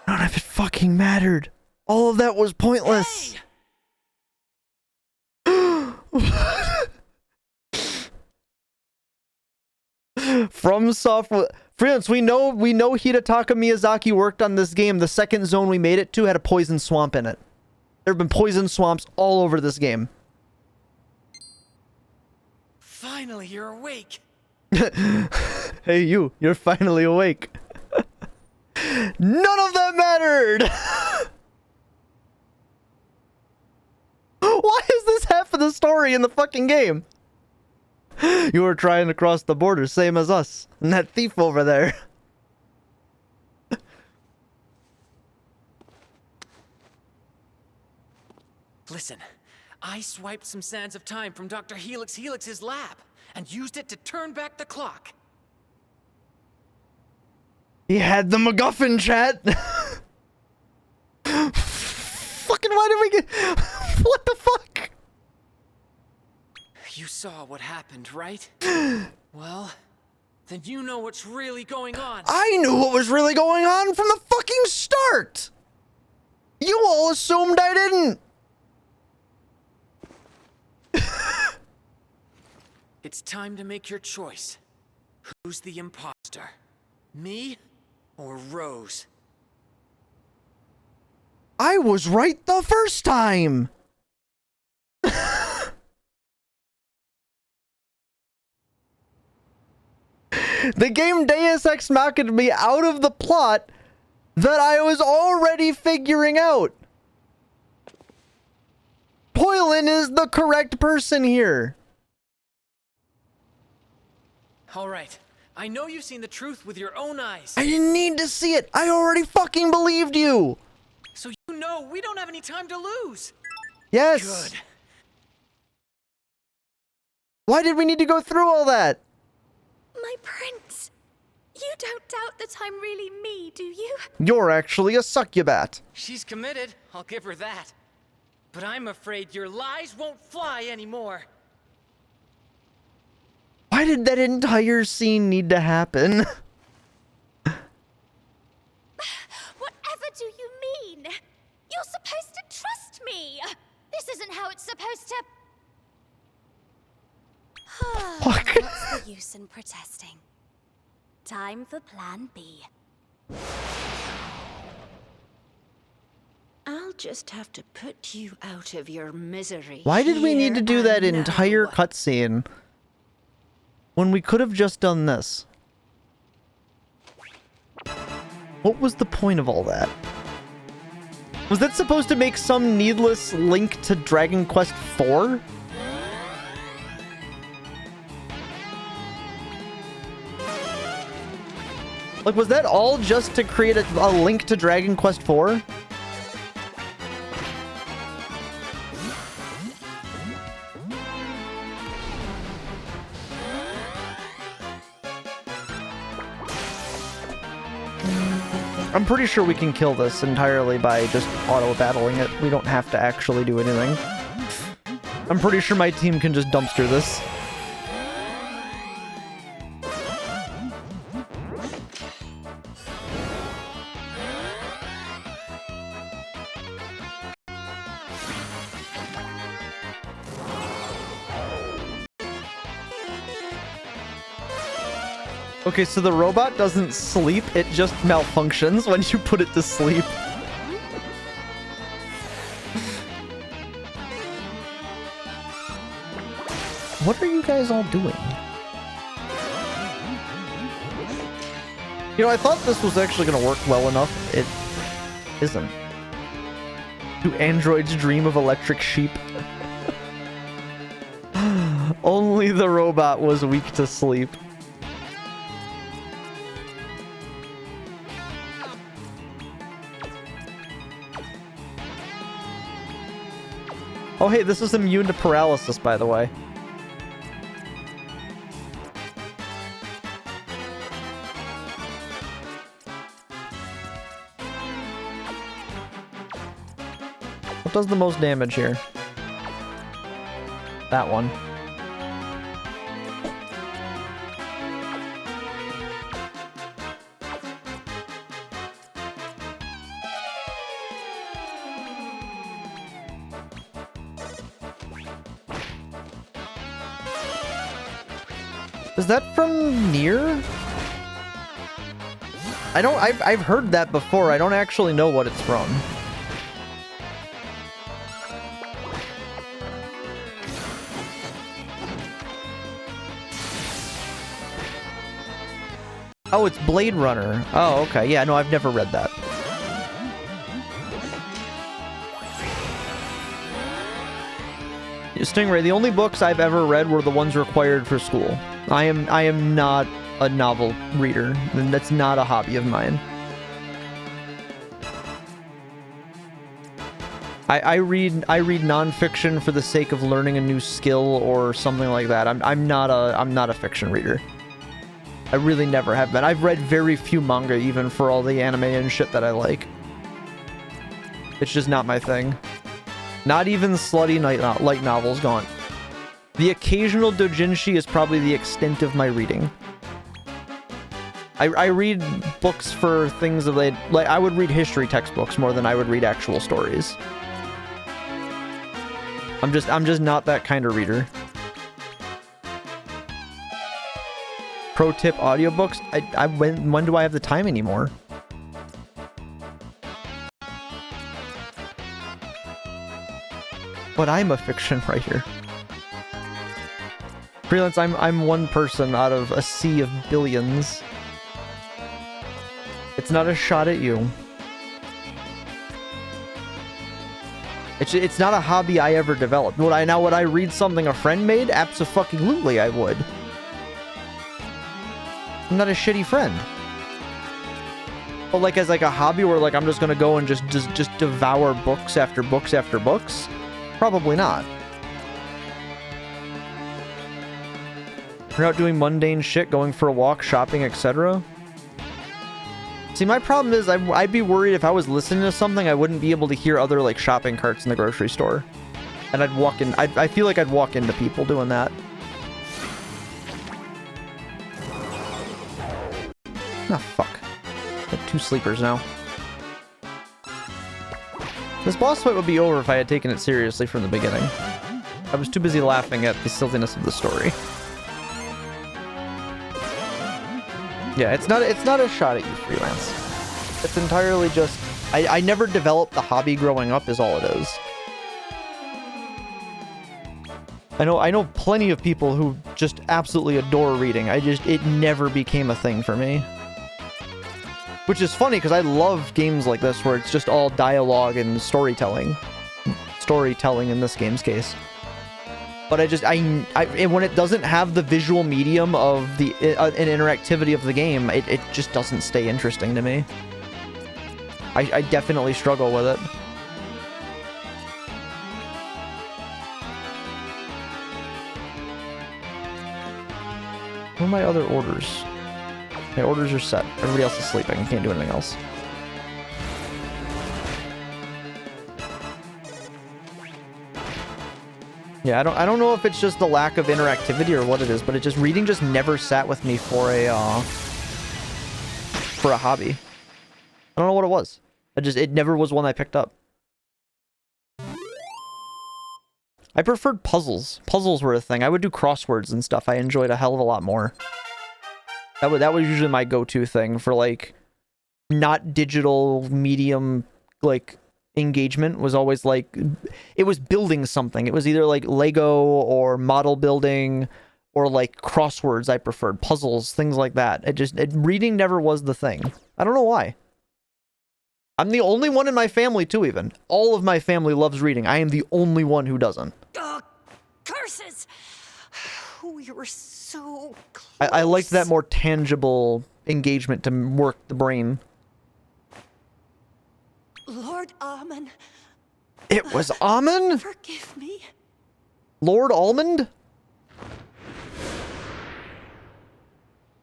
None of it fucking mattered. All of that was pointless. From Software. Friends, we know Hidetaka Miyazaki worked on this game. The second zone we made it to had a poison swamp in it. There have been poison swamps all over this game. Finally, you're awake. Hey, you're finally awake. None of that mattered! Why is this half of the story in the fucking game? You were trying to cross the border, same as us. And that thief over there. Listen, I swiped some sands of time from Dr. Helix's lab and used it to turn back the clock. He had the MacGuffin, chat. Fucking why did we get... What the fuck? You saw what happened, right? Well, then you know what's really going on. I knew what was really going on from the fucking start. You all assumed I didn't. It's time to make your choice. Who's the imposter? Me or Rose? I was right the first time. The game Deus Ex Machina'd me out of the plot that I was already figuring out. Toylan is the correct person here. All right. I know you've seen the truth with your own eyes. I didn't need to see it. I already fucking believed you. So you know we don't have any time to lose. Yes. Good. Why did we need to go through all that? My prince, you don't doubt that I'm really me, do you? You're actually a succubat. She's committed, I'll give her that. But I'm afraid your lies won't fly anymore. Why did that entire scene need to happen? Whatever do you mean? You're supposed to trust me. This isn't how it's supposed to... What's the use in protesting? Time for plan B. I'll just have to put you out of your misery. Why did we need to do that here and entire now. cutscene when we could have just done this? What was the point of all that? Was that supposed to make some needless link to Dragon Quest IV? Like, was that all just to create a link to Dragon Quest IV? I'm pretty sure we can kill this entirely by just auto-battling it. We don't have to actually do anything. I'm pretty sure my team can just dumpster this. Okay, so the robot doesn't sleep, it just malfunctions when you put it to sleep. What are you guys all doing? You know, I thought this was actually going to work well enough. It isn't. Do androids dream of electric sheep? Only the robot was weak to sleep. Oh, hey, this is immune to paralysis, by the way. What does the most damage here? That one. Is that from Nier? I've heard that before. I don't actually know what it's from. Oh, it's Blade Runner. Oh, okay. Yeah, no, I've never read that. Stingray, the only books I've ever read were the ones required for school. I am not a novel reader, and that's not a hobby of mine. I read nonfiction for the sake of learning a new skill or something like that. I'm not a fiction reader. I really never have been. I've read very few manga even for all the anime and shit that I like. It's just not my thing. Not even slutty light novels gone. The occasional doujinshi is probably the extent of my reading. I read books for things that like I would read history textbooks more than I would read actual stories. I'm just not that kind of reader. Pro tip audiobooks? When do I have the time anymore? But I'm a fiction writer. Freelance, I'm one person out of a sea of billions. It's not a shot at you. It's not a hobby I ever developed. Would I read something a friend made? Abso-fucking-lutely I would. I'm not a shitty friend. But like as like a hobby where like I'm just gonna go and just devour books after books after books? Probably not. You're out doing mundane shit, going for a walk, shopping, etc. See, my problem is I'd be worried if I was listening to something, I wouldn't be able to hear other like shopping carts in the grocery store. And I'd walk in, I feel like I'd walk into people doing that. Ah, fuck. I have 2 sleepers now. This boss fight would be over if I had taken it seriously from the beginning. I was too busy laughing at the silliness of the story. Yeah, it's not a shot at you, Freelance. It's entirely just... I never developed the hobby growing up is all it is. I know plenty of people who just absolutely adore reading. It never became a thing for me. Which is funny, because I love games like this where it's just all dialogue and storytelling. Storytelling in this game's case. But and when it doesn't have the visual medium of the an interactivity of the game, it just doesn't stay interesting to me. I definitely struggle with it. What are my other orders? My orders are set. Everybody else is sleeping. I can't do anything else. Yeah, I don't know if it's just the lack of interactivity or what it is, but reading just never sat with me for a hobby. I don't know what it was. It never was one I picked up. I preferred puzzles. Puzzles were a thing. I would do crosswords and stuff. I enjoyed a hell of a lot more. That was usually my go-to thing for like not digital medium like engagement. Was always like it was building something. It was either like Lego or model building or like crosswords. I preferred puzzles, things like that. Reading never was the thing. I don't know why. I'm the only one in my family too, even. All of my family loves reading. I am the only one who doesn't. Curses! We were so close. I liked that more tangible engagement to work the brain. Lord Almond. It was Almond? Forgive me. Lord Almond?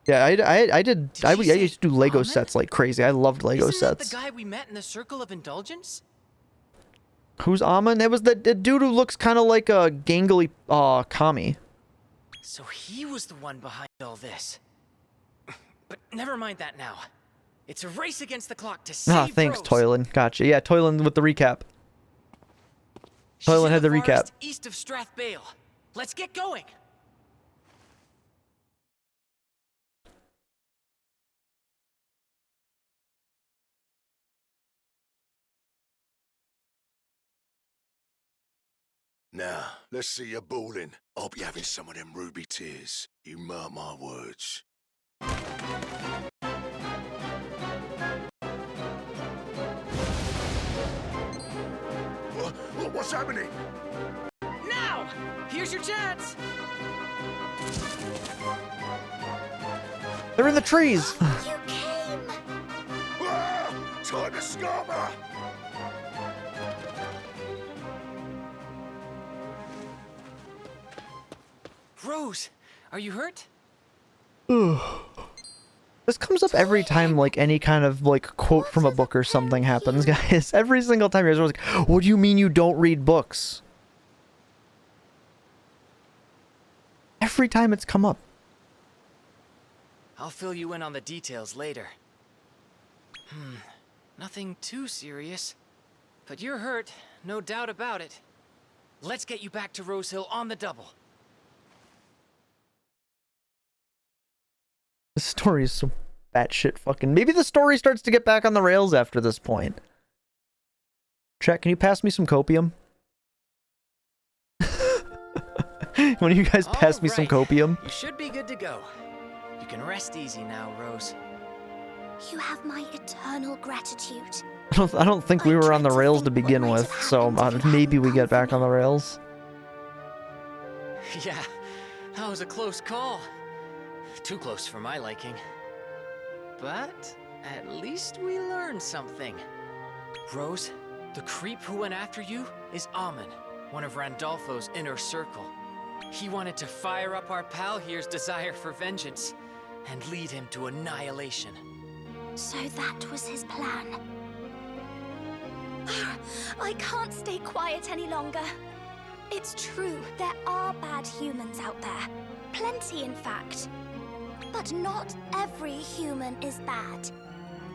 Yeah, I used to do Lego sets like crazy. I loved Lego Isn't sets. That the guy we met in the Circle of Indulgence? Who's Amon? It was the dude who looks kind of like a gangly Kami. So he was the one behind all this. But never mind that now. It's a race against the clock to save Thanks, Rose. Toylan. Gotcha. Yeah, Toylan with the recap. Toylan had the recap. Forest east of Strathbale. Let's get going. Now, let's see you bawling. I'll be having some of them ruby tears. You mark my words. What's happening? Now! Here's your chance! They're in the trees. You came. Time to scamper! Rose, are you hurt? This comes up every time like any kind of like quote from a book or something happens, guys. Every single time you're like, what do you mean you don't read books? Every time it's come up. I'll fill you in on the details later. Nothing too serious. But you're hurt, no doubt about it. Let's get you back to Rose Hill on the double. The story is so batshit fucking... Maybe the story starts to get back on the rails after this point. Chat, can you pass me some copium? When you guys pass me some Alright. copium. You should be good to go. You can rest easy now, Rose. You have my eternal gratitude. I don't think we were on the rails to begin with, so maybe we get back on the rails. Yeah, that was a close call. Too close for my liking. But at least we learned something. Rose, the creep who went after you is Amon, one of Randolfo's inner circle. He wanted to fire up our pal here's desire for vengeance and lead him to annihilation. So that was his plan. I can't stay quiet any longer. It's true, there are bad humans out there. Plenty, in fact. But not every human is bad.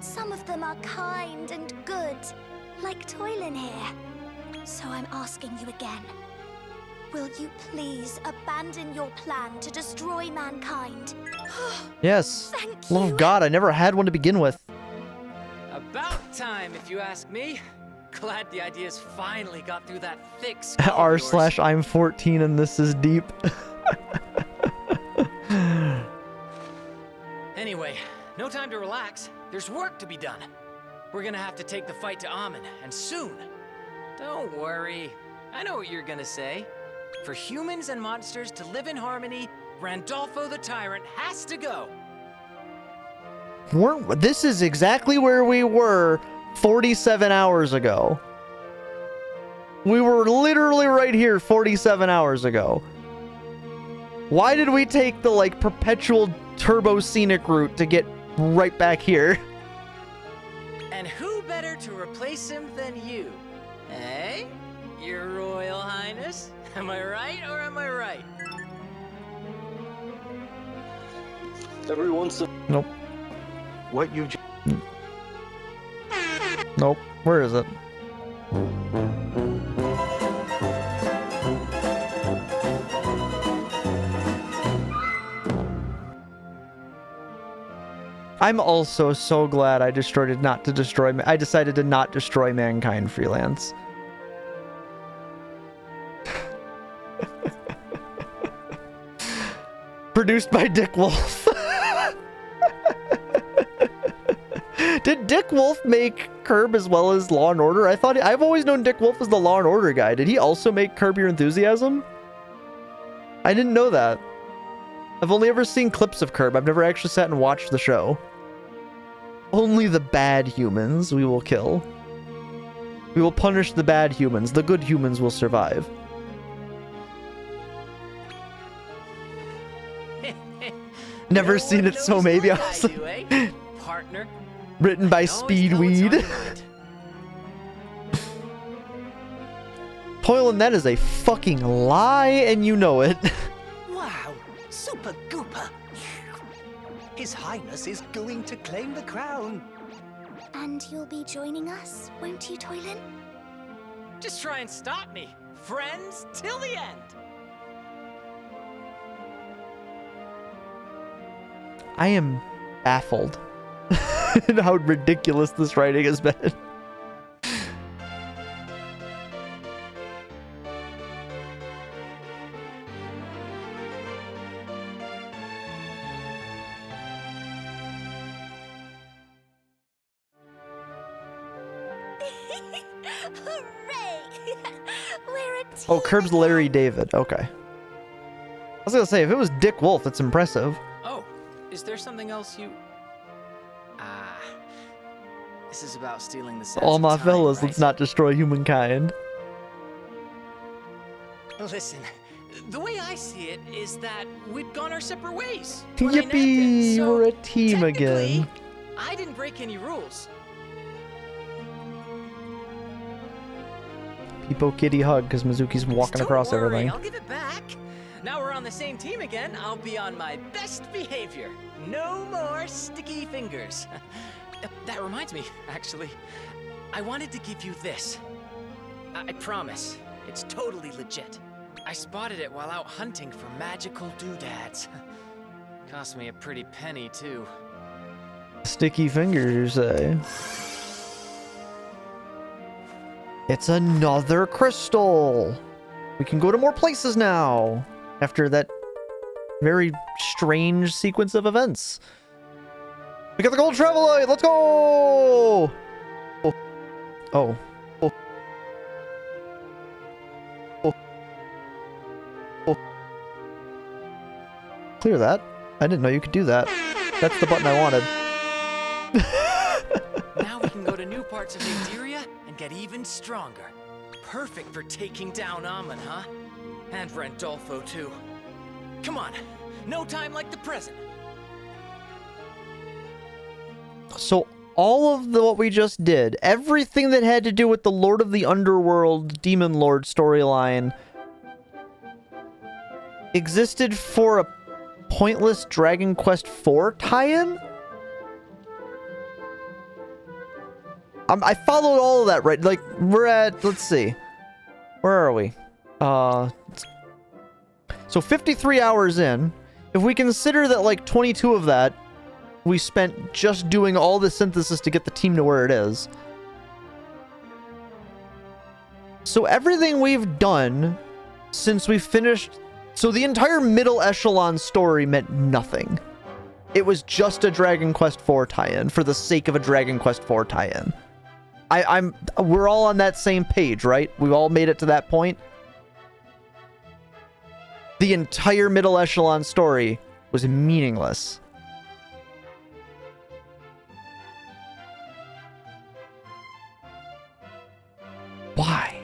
Some of them are kind and good, like Toylin here. So I'm asking you again. Will you please abandon your plan to destroy mankind? Yes. Thank Love you. of God, I never had one to begin with. About time, if you ask me. Glad the ideas finally got through that thick skull of yours. R/I'm 14 and this is deep. Anyway, no time to relax. There's work to be done. We're gonna have to take the fight to Amon, and soon. Don't worry. I know what you're gonna say. For humans and monsters to live in harmony, Randolfo the Tyrant has to go. This is exactly where we were 47 hours ago. We were literally right here 47 hours ago. Why did we take the, like, perpetual turbo scenic route to get right back here? And who better to replace him than you? Eh? Your Royal Highness? Am I right or am I right? Everyone's Nope. what you Nope. Where is it? I'm also so glad I decided not to destroy mankind, freelance. Produced by Dick Wolf. Did Dick Wolf make Curb as well as Law and Order? I've always known Dick Wolf as the Law and Order guy. Did he also make Curb Your Enthusiasm? I didn't know that. I've only ever seen clips of Curb. I've never actually sat and watched the show. Only the bad humans we will kill. We will punish the bad humans. The good humans will survive. Never seen it, so maybe I was like, Partner. written by Speedweed. Toylin, that is a fucking lie, and you know it. Wow, super gooper. His Highness is going to claim the crown. And you'll be joining us, won't you, Toylin? Just try and stop me. Friends till the end. I am baffled at how ridiculous this writing has been. Hooray! We're a team. Oh, Curb's Larry David. Okay. I was gonna say, if it was Dick Wolf, it's impressive. Oh, is there something else you... Ah. This is about stealing the sense All of my time, fellas, right? let's not destroy humankind. Listen, the way I see it is that we'd gone our separate ways. when I nabbed him, Yippee! so We're a team technically, again. I didn't break any rules. Peepo Kitty hug, because Mizuki's walking Don't across worry, everything. I'll give it back. Now we're on the same team again. I'll be on my best behavior. No more sticky fingers. That reminds me, actually. I wanted to give you this. I promise. It's totally legit. I spotted it while out hunting for magical doodads. Cost me a pretty penny, too. Sticky fingers, you say? It's another crystal. We can go to more places now. after that very strange sequence of events. We got the gold Travelite! Let's go! Oh. Oh. Oh. Oh. Oh. Clear that. I didn't know you could do that. That's the button I wanted. Now we can go to new parts of Naderia and get even stronger. Perfect for taking down Amon, huh? And for Andolfo, too. Come on, no time like the present. So all of what we just did, everything that had to do with the Lord of the Underworld, Demon Lord storyline, existed for a pointless Dragon Quest IV tie-in? I followed all of that, right? Like, we're at, let's see. Where are we? So 53 hours in. If we consider that, like, 22 of that we spent just doing all the synthesis to get the team to where it is. So everything we've done since we finished... So the entire middle echelon story meant nothing. It was just a Dragon Quest IV tie-in for the sake of a Dragon Quest IV tie-in. We're all on that same page, right? We've all made it to that point. The entire middle echelon story was meaningless. Why?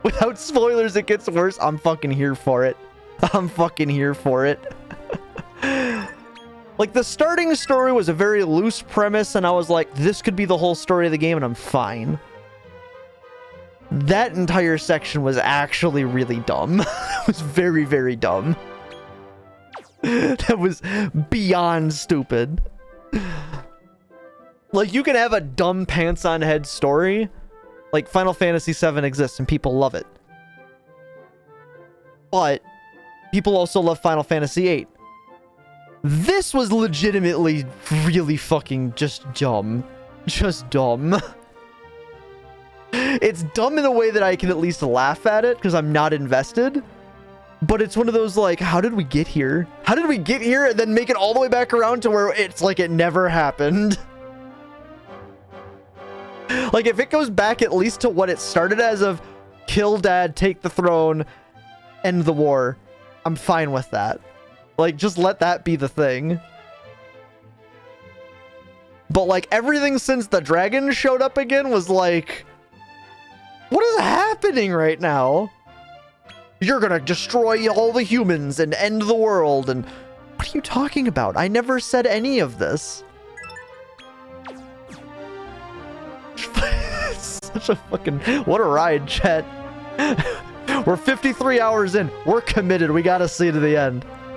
Without spoilers, it gets worse. I'm fucking here for it. I'm fucking here for it. Like, the starting story was a very loose premise, and I was like, this could be the whole story of the game, and I'm fine. That entire section was actually really dumb. It was very, very dumb. That was beyond stupid. Like, you can have a dumb pants-on-head story. Like, Final Fantasy VII exists, and people love it. But people also love Final Fantasy VIII. This was legitimately really fucking just dumb. Just dumb. It's dumb in a way that I can at least laugh at it, because I'm not invested. But it's one of those, like, how did we get here? How did we get here and then make it all the way back around to where it's like it never happened? Like, if it goes back at least to what it started as of kill dad, take the throne, end the war, I'm fine with that. Like, just let that be the thing. But, like, everything since the dragon showed up again was like, what is happening right now? You're gonna destroy all the humans and end the world, and what are you talking about? I never said any of this. Such a fucking... What a ride, chat. We're 53 hours in. We're committed. We gotta see to the end.